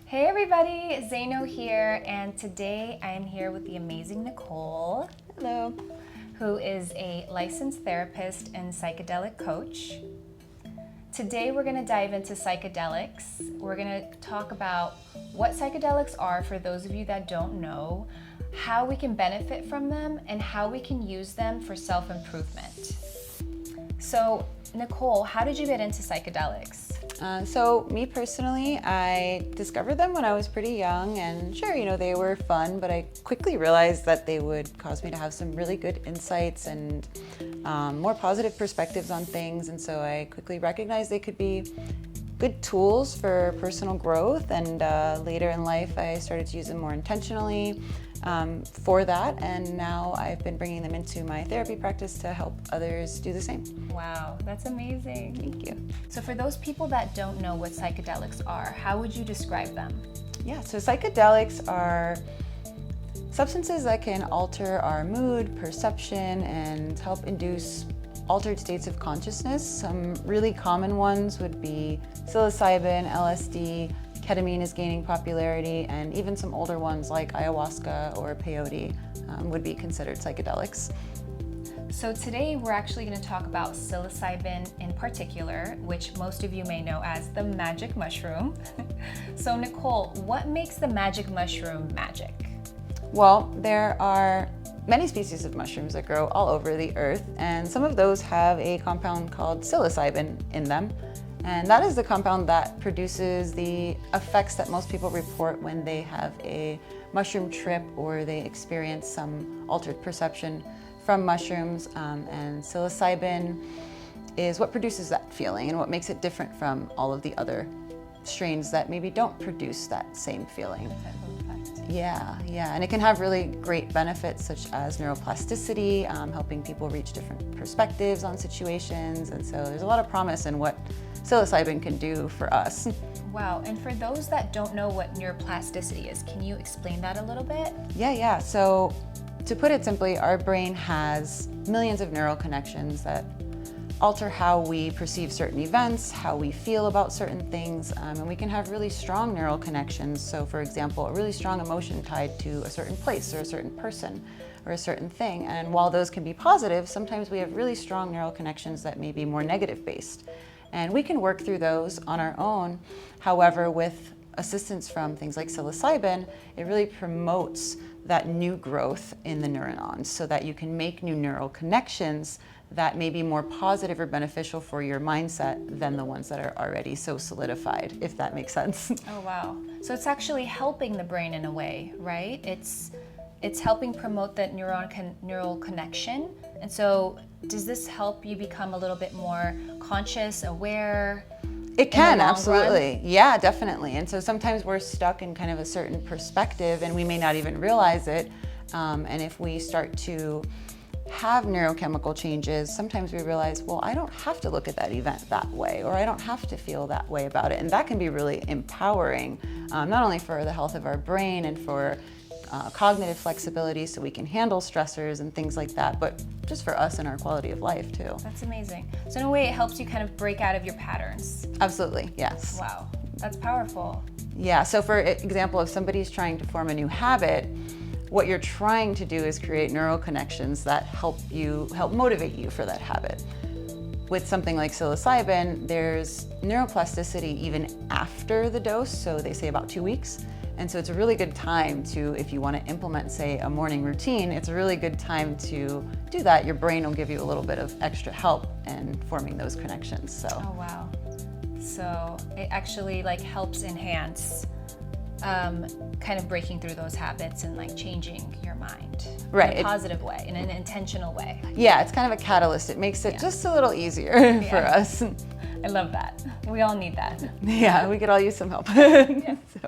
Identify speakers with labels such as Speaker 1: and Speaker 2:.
Speaker 1: Hey everybody, Zaino here, and today I am here with the amazing Nicole.
Speaker 2: Hello.
Speaker 1: Who is a licensed therapist and psychedelic coach. Today we're going to dive into psychedelics. We're going to talk about what psychedelics are for those of you that don't know, how we can benefit from them, and how we can use them for self-improvement. So, Nicole, how did you get into psychedelics?
Speaker 2: So me personally, I discovered them when I was pretty young, and sure, they were fun, but I quickly realized that they would cause me to have some really good insights and more positive perspectives on things. And so I quickly recognized they could be good tools for personal growth. And later in life, I started to use them more intentionally for that. And now I've been bringing them into my therapy practice to help others do the same.
Speaker 1: Wow, that's amazing.
Speaker 2: Thank you.
Speaker 1: So for those people that don't know what psychedelics are, how would you describe them?
Speaker 2: Yeah, so psychedelics are substances that can alter our mood, perception, and help induce altered states of consciousness. Some really common ones would be psilocybin, LSD, ketamine is gaining popularity, and even some older ones like ayahuasca or peyote would be considered psychedelics.
Speaker 1: So today we're actually going to talk about psilocybin in particular, which most of you may know as the magic mushroom. So Nicole, what makes the magic mushroom magic?
Speaker 2: Well, there are many species of mushrooms that grow all over the earth, and some of those have a compound called psilocybin in them. And that is the compound that produces the effects that most people report when they have a mushroom trip or they experience some altered perception from mushrooms. And psilocybin is what produces that feeling and what makes it different from all of the other strains that maybe don't produce that same feeling. Yeah, and it can have really great benefits such as neuroplasticity, helping people reach different perspectives on situations, and so there's a lot of promise in what psilocybin can do for us.
Speaker 1: Wow, and for those that don't know what neuroplasticity is, can you explain that a little bit?
Speaker 2: Yeah, so to put it simply, our brain has millions of neural connections that alter how we perceive certain events, how we feel about certain things, and we can have really strong neural connections. So for example, a really strong emotion tied to a certain place or a certain person or a certain thing. And while those can be positive, sometimes we have really strong neural connections that may be more negative based. And we can work through those on our own. However, with assistance from things like psilocybin, it really promotes that new growth in the neurons so that you can make new neural connections that may be more positive or beneficial for your mindset than the ones that are already so solidified, if that makes sense.
Speaker 1: Oh wow. So it's actually helping the brain in a way, right? It's helping promote that neural connection. And so does this help you become a little bit more conscious, aware?
Speaker 2: It can, absolutely. Yeah, definitely. And so sometimes we're stuck in kind of a certain perspective and we may not even realize it. And if we start to have neurochemical changes, sometimes we realize, well, I don't have to look at that event that way, or I don't have to feel that way about it. And that can be really empowering, not only for the health of our brain and for cognitive flexibility so we can handle stressors and things like that, but just for us and our quality of life too.
Speaker 1: That's amazing. So in a way, it helps you kind of break out of your patterns.
Speaker 2: Absolutely, yes.
Speaker 1: Wow, that's powerful.
Speaker 2: Yeah, so for example, if somebody's trying to form a new habit, what you're trying to do is create neural connections that help motivate you for that habit. With something like psilocybin, there's neuroplasticity even after the dose, so they say about 2 weeks. And so it's a really good time to, if you want to implement, say, a morning routine, it's a really good time to do that. Your brain will give you a little bit of extra help in forming those connections. So.
Speaker 1: Oh wow. So it actually helps enhance kind of breaking through those habits and changing your mind.
Speaker 2: Right.
Speaker 1: In a positive way, in an intentional way.
Speaker 2: Yeah, it's kind of a catalyst. It makes it just a little easier for us.
Speaker 1: I love that. We all need that.
Speaker 2: Yeah, we could all use some help.
Speaker 1: Yeah.
Speaker 2: So.